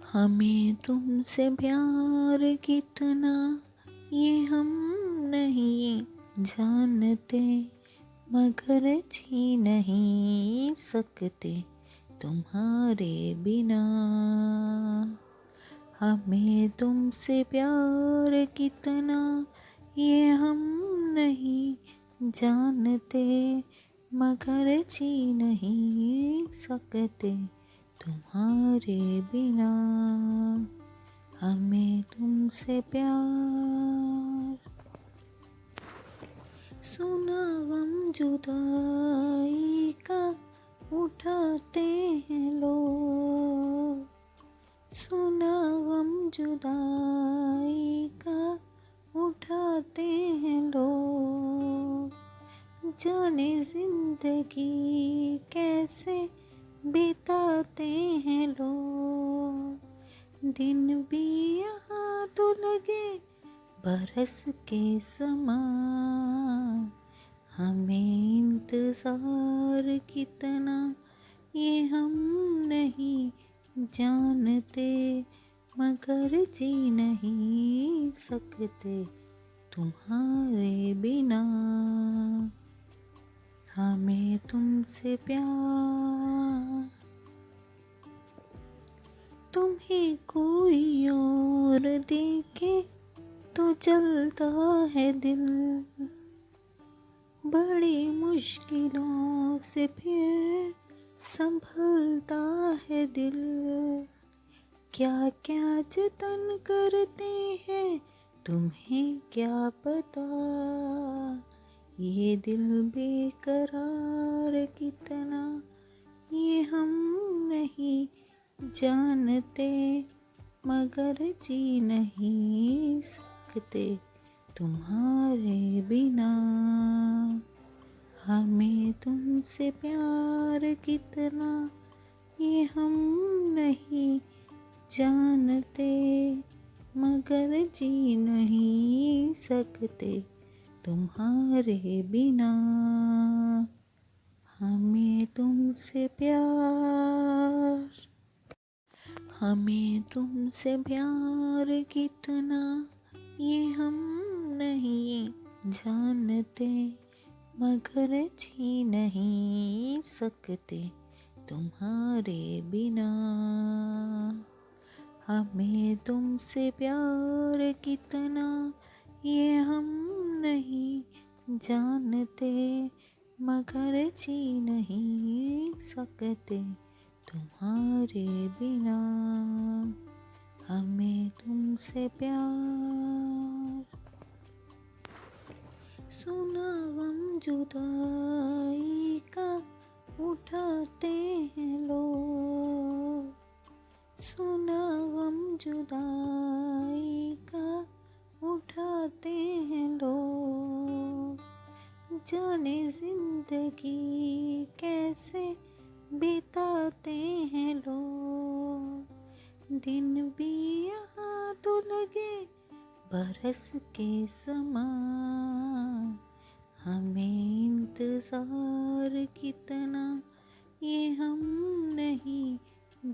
हमें तुमसे प्यार कितना ये हम नहीं जानते, मगर जी नहीं सकते तुम्हारे बिना। हमें तुमसे प्यार कितना ये हम नहीं जानते, मगर जी नहीं सकते तुम्हारे बिना। हमें तुमसे प्यार। सुना गम जुदाई का उठाते हैं लोग, सुना गम जुदाई का उठाते हैं लोग। जाने जिंदगी कैसे बिताते हैं लोग, दिन भी यहाँ तो लगे बरस के समान। हमें इंतजार कितना ये हम नहीं जानते, मगर जी नहीं सकते तुम्हारे बिना। हमें तुमसे प्यार। तुम्हें कोई और देखे तो जलता है दिल, बड़ी मुश्किलों से फिर संभलता है दिल। क्या क्या जतन करते हैं तुम्हें क्या पता, ये दिल बेकरार कितना ये हम नहीं जानते, मगर जी नहीं सकते तुम्हारे बिना। हमें तुमसे प्यार कितना ये हम नहीं जानते, मगर जी नहीं सकते तुम्हारे बिना। हमें तुमसे प्यार। हमें तुमसे प्यार कितना ये हम नहीं जानते, मगर जी नहीं सकते तुम्हारे बिना। हमें तुमसे प्यार कितना ये हम नहीं जानते, मगर जी नहीं सकते तुम्हारे बिना। हमें तुमसे प्यार। सुना गम जुदाई का उठाते हैं लोग, सुना गम जुदाई का उठाते हैं लोग। जाने जिंदगी कैसे बिताते हैं लोग, दिन भी यहाँ तो लगे बरस के समान। हमें इंतजार कितना ये हम नहीं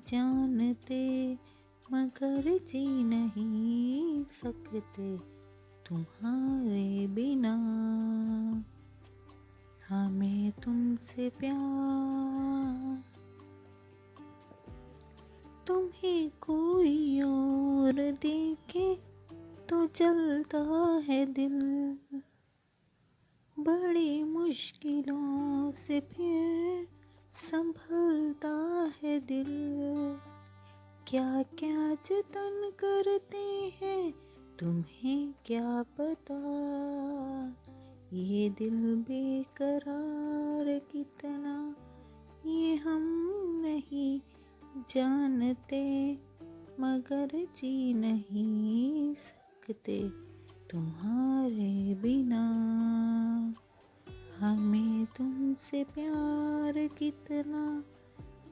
जानते, मगर जी नहीं सकते तुम्हारे बिना। हमें तुमसे प्यार। तुम्हें कोई और देखे तो जलता है दिल, बड़ी मुश्किलों से फिर संभलता है दिल। क्या क्या जतन करते हैं तुम्हें क्या पता, ये दिल बेकरार कितना ये हम नहीं जानते, मगर जी नहीं सकते तुम्हारे बिना। हमें तुमसे प्यार कितना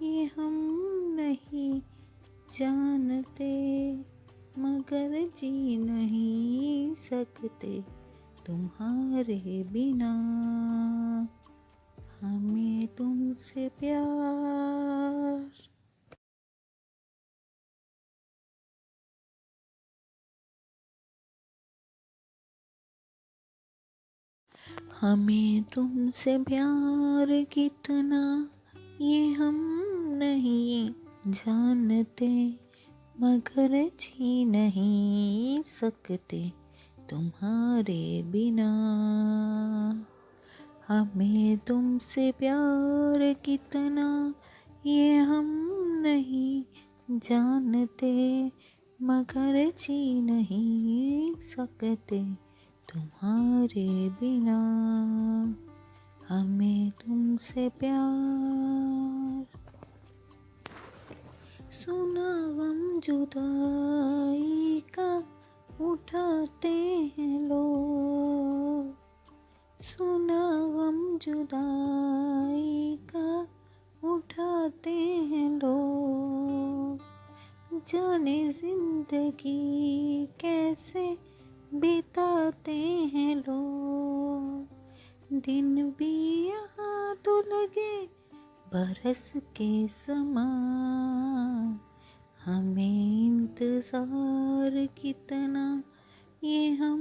ये हम नहीं जानते, मगर जी नहीं सकते तुम्हारे बिना। हमें तुमसे प्यार। हमें तुमसे प्यार कितना ये हम नहीं जानते, मगर जी नहीं सकते तुम्हारे बिना। हमें तुमसे प्यार कितना ये हम नहीं जानते, मगर जी नहीं सकते तुम्हारे बिना। हमें तुमसे प्यार। सुना गम जुदाई का उठाते हैं लोग, सुना गम जुदाई का उठाते हैं लोग। जाने जिंदगी कैसे बिताते हैं लोग, दिन भी यहाँ तो लगे बरस के समान। हमें इंतजार कितना ये हम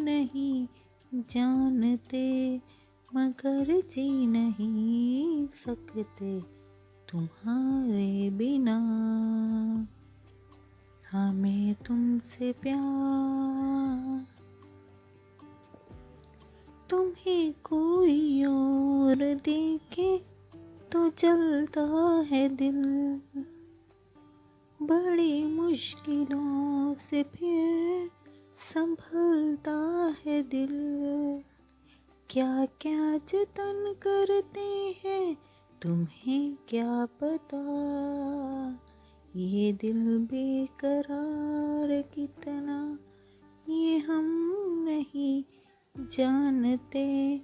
नहीं जानते, मगर जी नहीं सकते तुम्हारे बिना। हमें तुमसे प्यार। तुम्हें कोई और देखे तो जलता है दिल, बड़ी मुश्किलों से फिर संभलता है दिल। क्या क्या जतन करते हैं तुम्हें क्या पता, ये दिल बेकरार कितना ये हम नहीं जानते,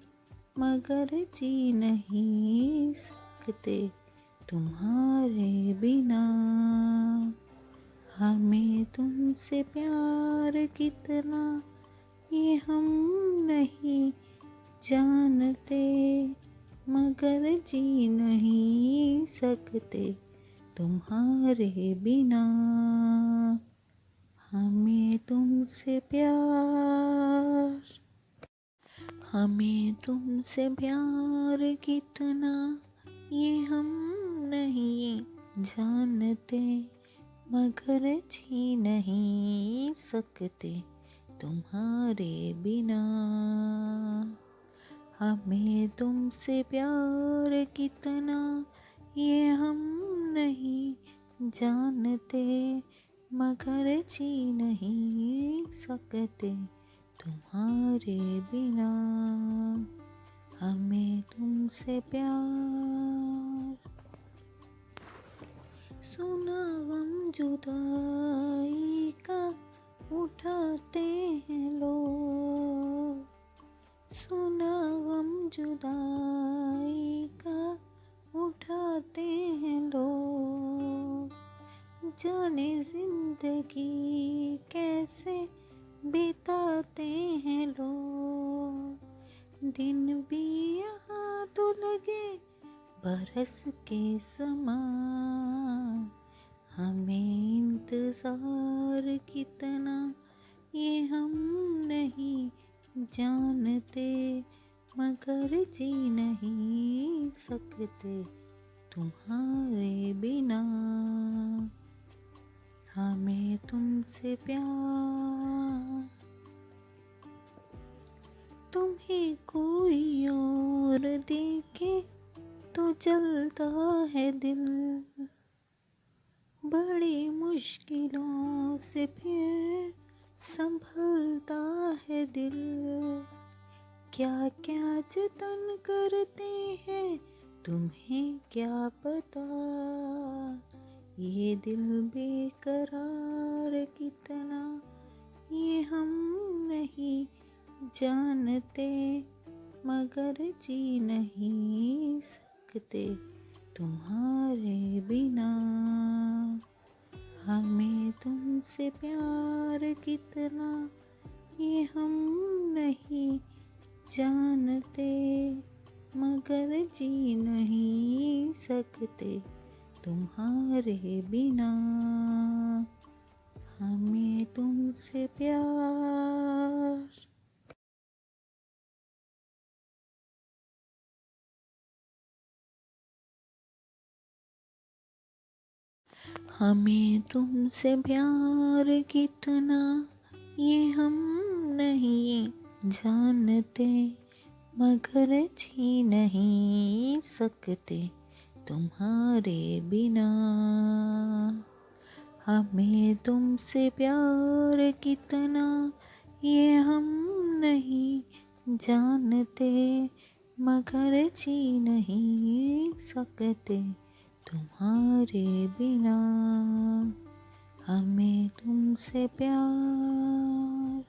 मगर जी नहीं सकते तुम्हारे बिना। हमें तुमसे प्यार कितना ये हम नहीं जानते, मगर जी नहीं सकते तुम्हारे बिना। हमें तुमसे प्यार। हमें तुमसे प्यार कितना ये हम नहीं जानते, मगर जी नहीं सकते तुम्हारे बिना। हमें तुमसे प्यार कितना ये हम नहीं जानते, मगर जी नहीं सकते तुम्हारे बिना। हमें तुमसे प्यार। सुना गम जुदाई का उठाते हैं लोग, सुना गम जुदाई का उठाते हैं लोग। जाने जिंदगी कैसे बिताते हैं लोग, दिन भी यहाँ तो लगे बरस के समान। हमें इंतजार कितना ये हम नहीं जानते, मगर जी नहीं सकते तुम्हारे बिना। हमें तुमसे प्यार। तुम्हें कोई और देखे तो जलता है दिल, बड़ी मुश्किलों से फिर संभलता है दिल। क्या क्या जतन करते हैं तुम्हें क्या पता, ये दिल बेकरार कितना ये हम नहीं जानते, मगर जी नहीं सकते तुम्हारे बिना। हमें तुमसे प्यार कितना ये हम नहीं जानते, मगर जी नहीं सकते तुम्हारे बिना। हमें तुमसे प्यार। हमें तुमसे प्यार कितना ये हम नहीं जानते, मगर जी नहीं सकते तुम्हारे बिना। हमें तुमसे प्यार कितना ये हम नहीं जानते, मगर जी नहीं सकते तुम्हारे बिना। हमें तुमसे प्यार।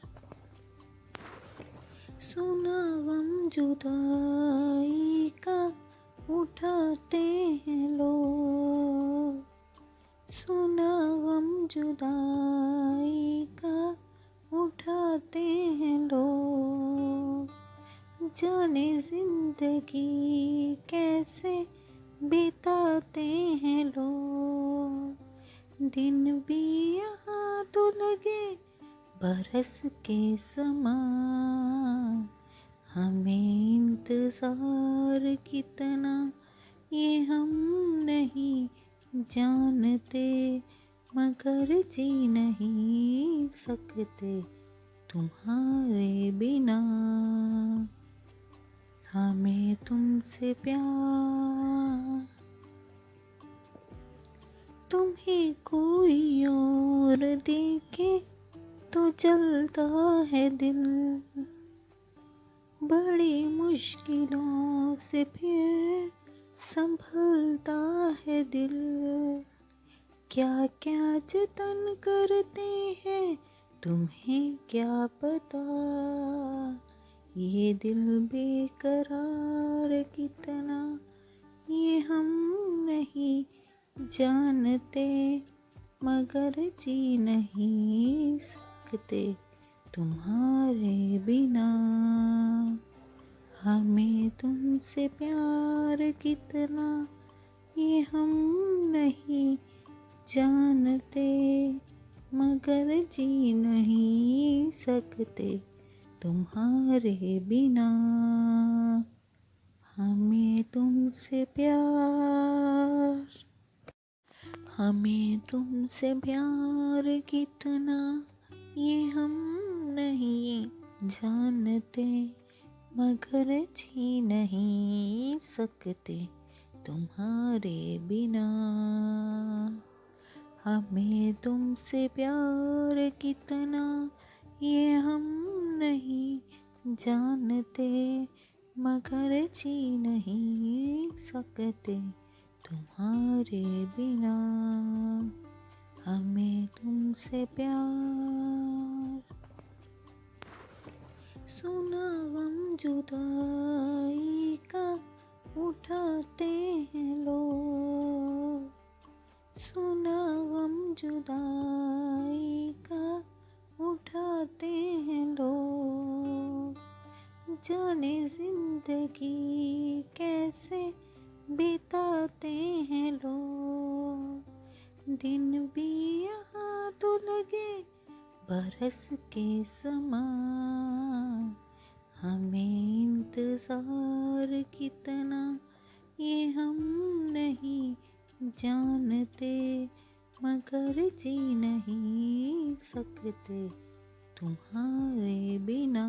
सुना गम जुदाई का उठाते हैं लोग, सुना गम जुदाई का उठाते हैं लोग। जाने जिंदगी कैसे बिताते हैं लोग, दिन भी यहाँ तो लगे बरस के समान। हमें इंतजार कितना ये हम नहीं जानते, मगर जी नहीं सकते तुम्हारे बिना। हमें तुमसे प्यार। तुम्हें कोई और देखे तो जलता है दिल, बड़ी मुश्किलों से फिर संभलता है दिल। क्या क्या जतन करते हैं तुम्हें क्या पता, ये दिल बेकरार कितना ये हम नहीं जानते, मगर जी नहीं सकते तुम्हारे बिना। हमें तुमसे प्यार कितना ये हम नहीं जानते, मगर जी नहीं सकते तुम्हारे बिना। हमें तुमसे प्यार। हमें तुमसे प्यार कितना ये हम नहीं जानते, मगर जी नहीं सकते तुम्हारे बिना। हमें तुमसे प्यार कितना ये हम नहीं जानते, मगर जी नहीं सकते तुम्हारे बिना। हमें तुमसे प्यार। सुना गम जुदाई का उठाते हैं लोग, सुना गम जुदाई का उठाते हैं लोग। जाने जिंदगी कैसे बिताते हैं लोग, दिन भी यहाँ तो लगे बरस के समान। हमें इंतजार कितना ये हम नहीं जानते, मगर जी नहीं सकते तुम्हारे बिना।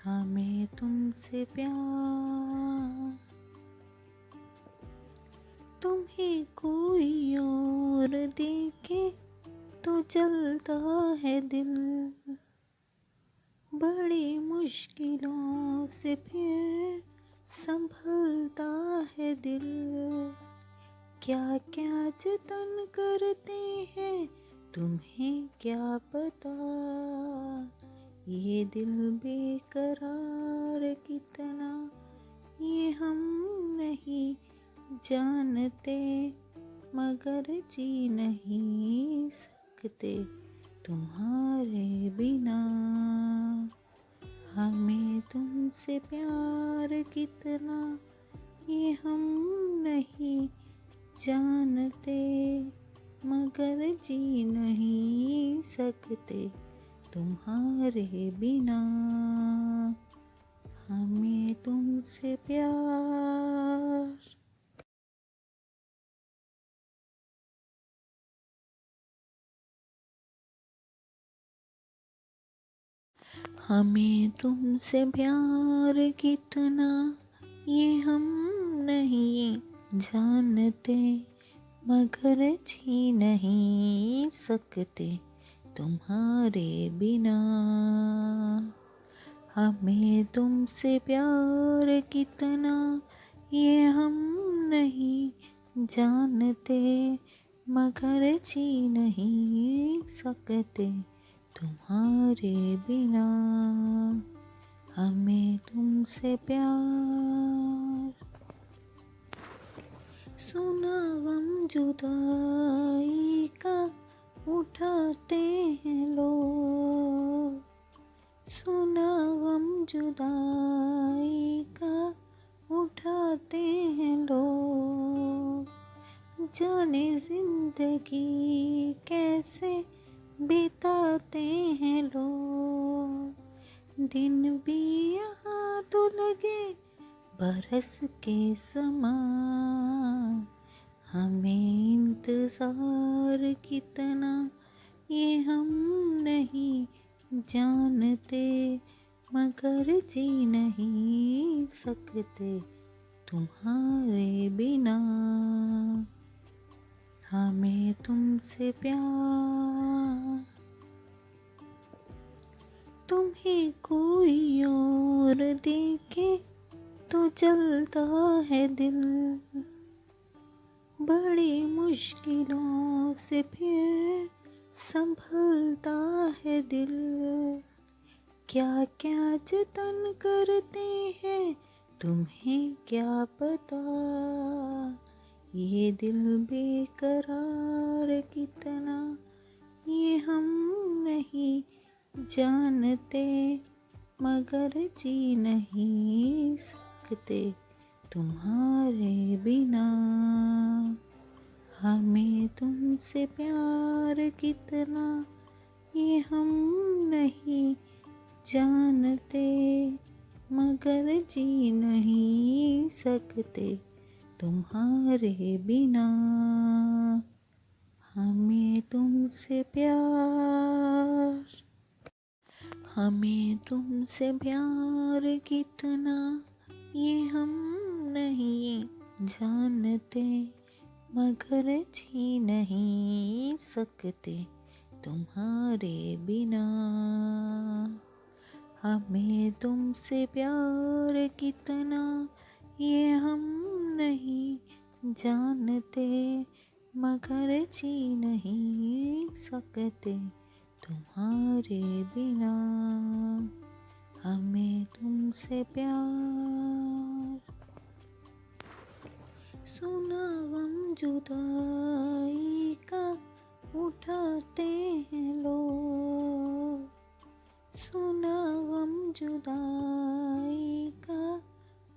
हमें तुमसे प्यार। तुम्हें कोई और देखे तो जलता है दिल, बड़ी मुश्किलों से फिर संभलता है दिल। क्या क्या जतन करते हैं तुम्हें क्या पता, ये दिल बेकरार कितना ये हम नहीं जानते, मगर जी नहीं सकते तुम्हारे बिना। हमें तुमसे प्यार कितना ये हम नहीं जानते, मगर जी नहीं सकते तुम्हारे बिना। हमें तुमसे प्यार। हमें तुमसे प्यार कितना ये हम नहीं जानते, मगर जी नहीं सकते तुम्हारे बिना। हमें तुमसे प्यार कितना ये हम नहीं जानते, मगर जी नहीं सकते तुम्हारे बिना। हमें तुमसे प्यार। सुना गम जुदाई का उठाते हैं लोग, सुना गम जुदाई का उठाते हैं लोग। जाने जिंदगी कैसे बिताते हैं लोग, दिन भी यहाँ तो लगे बरस के समान। हमें इंतजार कितना ये हम नहीं जानते, मगर जी नहीं सकते तुम्हारे बिना। हमें तुमसे प्यार। तुम्हें कोई और देखे तो जलता है दिल, बड़ी मुश्किलों से फिर संभलता है दिल। क्या क्या जतन करते हैं तुम्हें क्या पता, ये दिल बेकरार कितना ये हम नहीं जानते, मगर जी नहीं सकते तुम्हारे बिना। हमें तुमसे प्यार कितना ये हम नहीं जानते, मगर जी नहीं सकते तुम्हारे बिना। हमें तुमसे प्यार। हमें तुमसे प्यार कितना ये हम नहीं जानते, मगर जी नहीं सकते तुम्हारे बिना। हमें तुमसे प्यार कितना ये हम नहीं जानते, मगर जी नहीं सकते तुम्हारे बिना। हमें तुमसे प्यार। सुना गम जुदाई का उठाते हैं लोग, सुना गम जुदाई का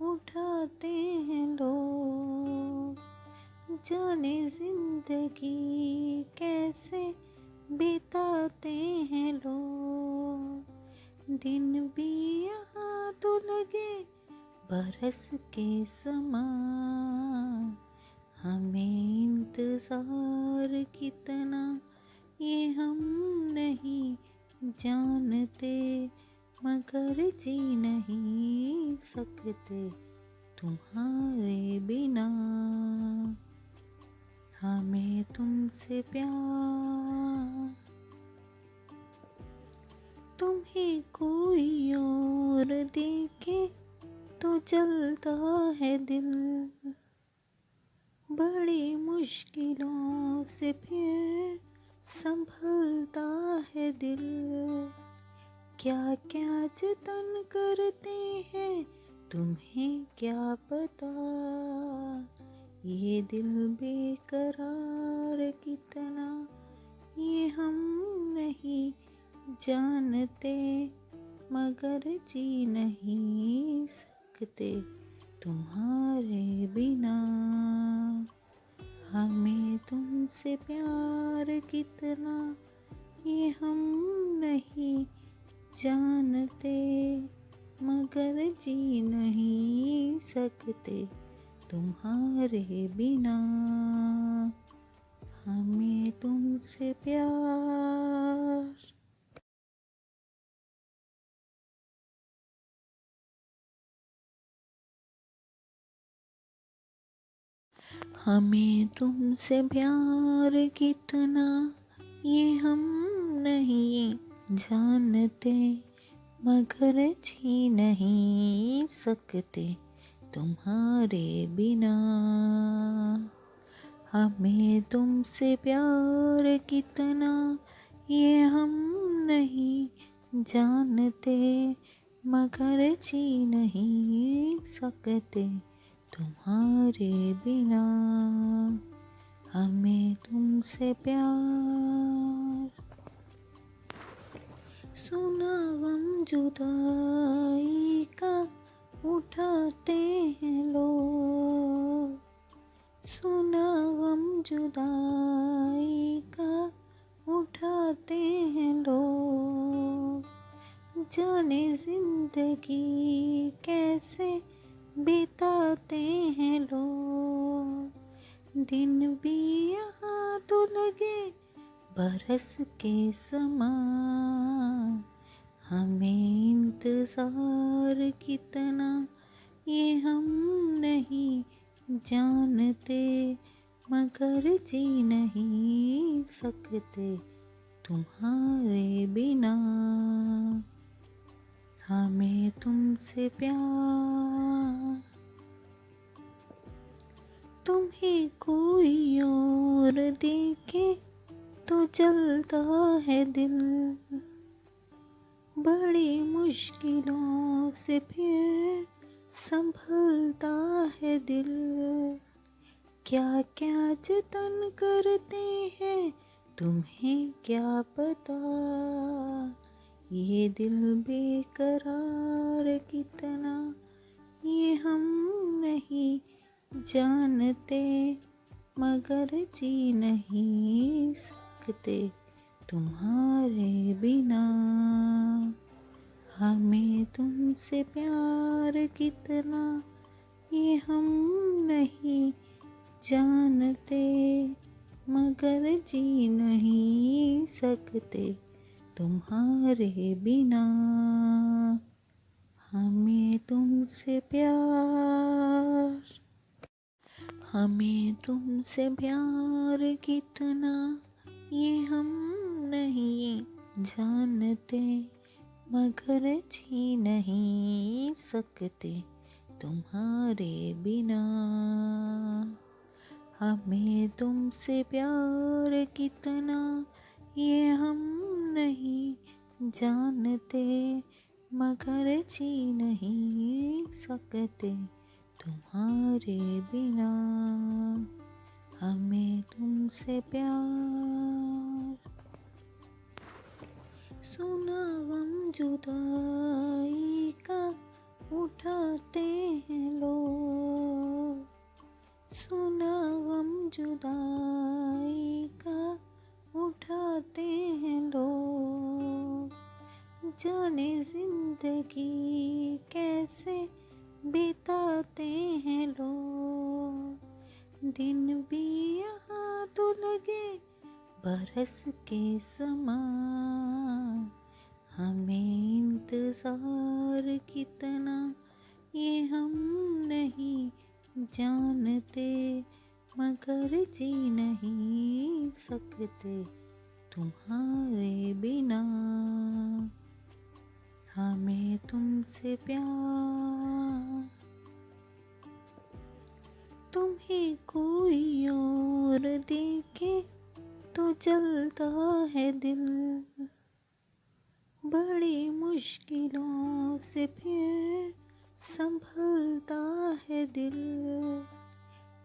उठाते हैं लोग। जाने जिंदगी कैसे बिताते हैं लोग, दिन भी यहाँ तो लगे बरस के समान। हमें इंतजार कितना ये हम नहीं जानते, मगर जी नहीं सकते तुम्हारे बिना। हमें तुमसे प्यार। तुम्हें कोई और देखे तो जलता है दिल, बड़ी मुश्किलों से फिर संभलता है दिल। क्या क्या जतन करते हैं तुम्हें क्या पता, ये दिल बेकरार कितना ये हम नहीं जानते, मगर जी नहीं सकते तुम्हारे बिना। हमें तुमसे प्यार कितना ये हम नहीं जानते, मगर जी नहीं सकते तुम्हारे बिना। हमें तुमसे प्यार। हमें तुमसे प्यार कितना ये हम नहीं जानते, मगर जी नहीं सकते तुम्हारे बिना। हमें तुमसे प्यार कितना ये हम नहीं जानते, मगर जी नहीं सकते तुम्हारे बिना। हमें तुमसे प्यार। सुना गम जुदाई का उठाते हैं लोग, सुना गम जुदाई का उठाते हैं लोग, जाने जिंदगी कैसे बिताते हैं लोग। दिन भी यहाँ तो लगे बरस के समान, हमें इंतज़ार कितना ये हम नहीं जानते, मगर जी नहीं सकते तुम्हारे बिना। हमें तुमसे प्यार। तुम्हें कोई और देखे तो जलता है दिल, बड़ी मुश्किलों से फिर संभलता है दिल। क्या क्या जतन करते हैं तुम्हें क्या पता, ये दिल बेकरार कितना ये हम नहीं जानते, मगर जी नहीं सकते तुम्हारे बिना। हमें तुमसे प्यार कितना ये हम नहीं जानते, मगर जी नहीं सकते तुम्हारे बिना। हमें तुमसे प्यार। हमें तुमसे प्यार कितना ये हम नहीं जानते, मगर जी नहीं सकते तुम्हारे बिना। हमें तुमसे प्यार कितना ये हम नहीं जानते, मगर जी नहीं सकते तुम्हारे बिना। हमें तुमसे प्यार। सुना गम जुदाई का उठाते हैं लोग, सुना गम जुदाई का उठाते हैं लोग, जाने जिंदगी कैसे बिताते हैं लोग। दिन भी यहाँ तो लगे बरस के समान, हमें इंतज़ार कितना ये हम नहीं जानते, मगर जी नहीं सकते तुम्हारे बिना। हमें तुमसे प्यार। तुम्हें कोई और देखे तो जलता है दिल, बड़ी मुश्किलों से फिर संभलता है दिल।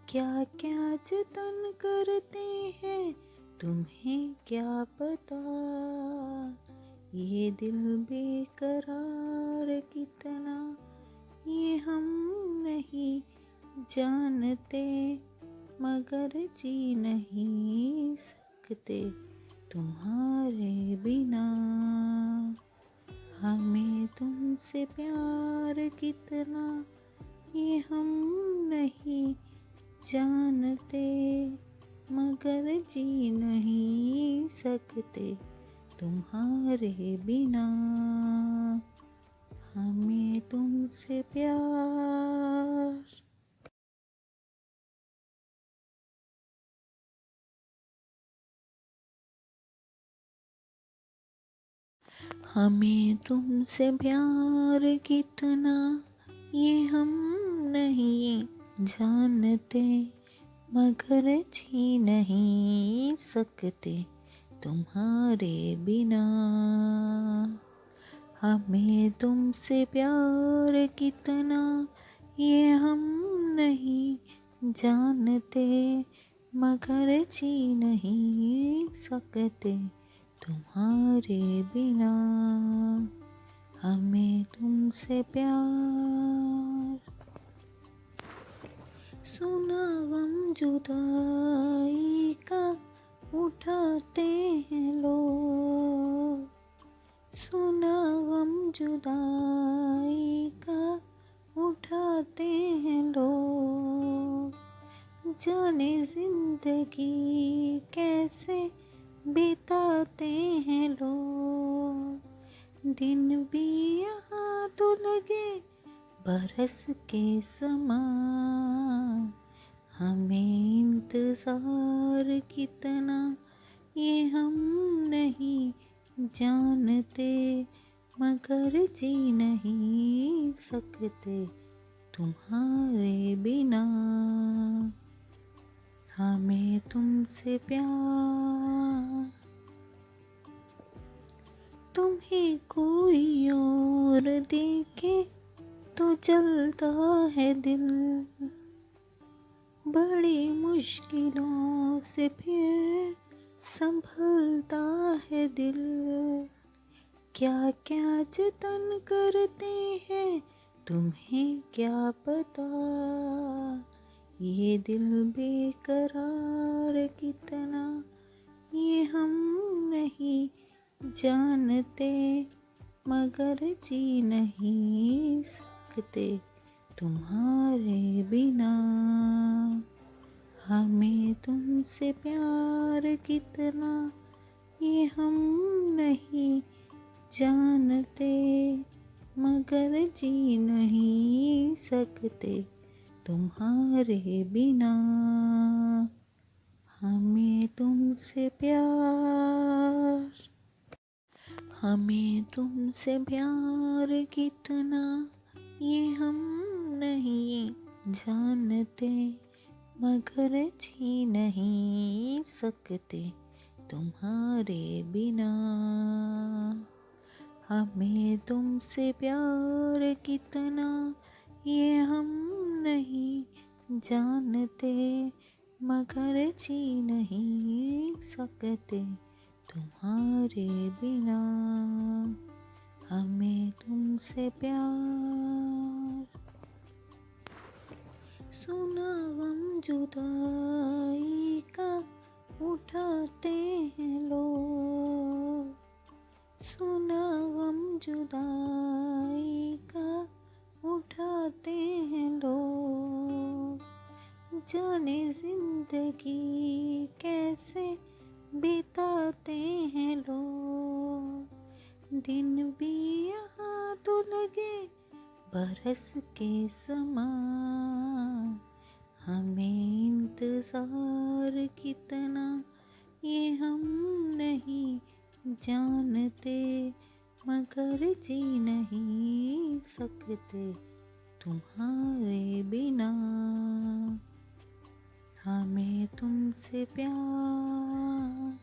क्या क्या जतन करते हैं तुम्हें क्या पता, ये दिल बेकरार कितना ये हम नहीं जानते, मगर जी नहीं सकते तुम्हारे बिना। हमें तुमसे प्यार कितना ये हम नहीं जानते, मगर जी नहीं सकते तुम्हारे बिना। हमें तुमसे प्यार। हमें तुमसे प्यार कितना ये हम नहीं जानते, मगर जी नहीं सकते तुम्हारे बिना। हमें तुमसे प्यार कितना ये हम नहीं जानते, मगर जी नहीं सकते तुम्हारे बिना। हमें तुमसे प्यार। सुना गम जुदाई का उठाते हैं लोग, सुना गम जुदाई का उठाते हैं लोग। जाने जिंदगी कैसे बिताते हैं लोग, दिन भी यहाँ तो लगे बरस के समान। हमें इंतजार कितना ये हम नहीं जानते, मगर जी नहीं सकते तुम्हारे बिना। हमें तुमसे प्यार। तुम्हें कोई और देखे तो जलता है दिल, बड़ी मुश्किलों से फिर संभलता है दिल। क्या क्या जतन करते हैं तुम्हें क्या पता, ये दिल बेकरार कितना ये हम नहीं जानते, मगर जी नहीं सकते तुम्हारे बिना। हमें तुमसे प्यार कितना ये हम नहीं जानते, मगर जी नहीं सकते तुम्हारे बिना। हमें तुमसे प्यार। हमें तुमसे प्यार कितना ये हम नहीं जानते, मगर जी नहीं सकते तुम्हारे बिना। हमें तुमसे प्यार कितना ये हम नहीं जानते, मगर जी नहीं सकते तुम्हारे बिना। हमें तुमसे प्यार। सुना गम जुदाई का उठाते हैं लोग, सुना गम जुदाई का उठाते हैं लोग। जाने जिंदगी कैसे बिताते हैं लोग, दिन भी यहाँ तो लगे बरस के समान। हमें इंतजार कितना ये हम नहीं जानते, मगर जी नहीं सकते तुम्हारे बिना। हमें तुमसे प्यार।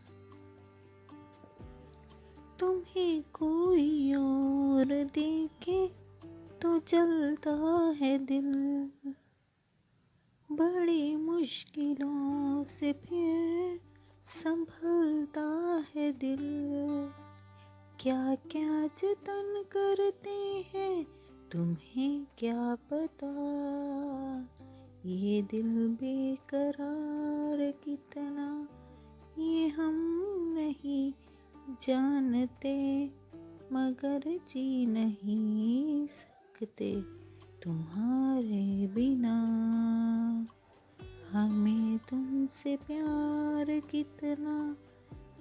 तुम्हें कोई और देखे तो जलता है दिल, बड़ी मुश्किलों से फिर संभलता है दिल। क्या क्या जतन करते हैं तुम्हें क्या पता, ये दिल बेकरार कितना ये हम नहीं जानते, मगर जी नहीं सकते तुम्हारे बिना। हमें तुमसे प्यार कितना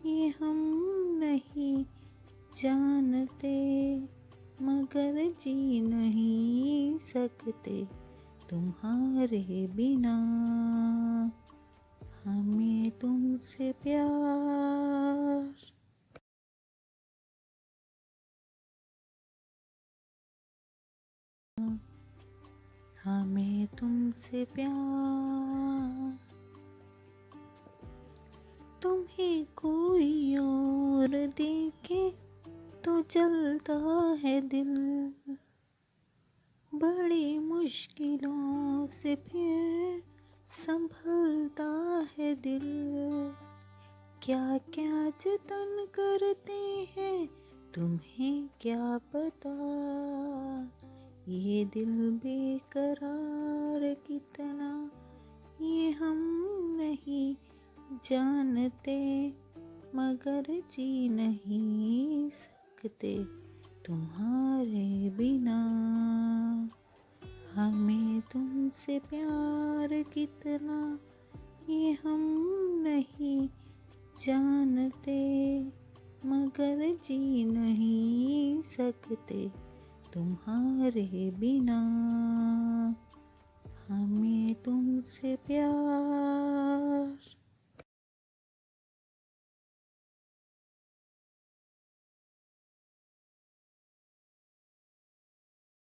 ये हम नहीं जानते, मगर जी नहीं सकते तुम्हारे बिना। हमें तुमसे प्यार। तुमसे प्यार। तुम्हें कोई और देखे तो जलता है दिल, बड़ी मुश्किलों से फिर संभलता है दिल। क्या क्या जतन करते हैं तुम्हें क्या पता, ये दिल बेकरार कितना ये हम नहीं जानते, मगर जी नहीं सकते तुम्हारे बिना। हमें तुमसे प्यार कितना ये हम नहीं जानते, मगर जी नहीं सकते तुम्हारे बिना। हमें तुमसे प्यार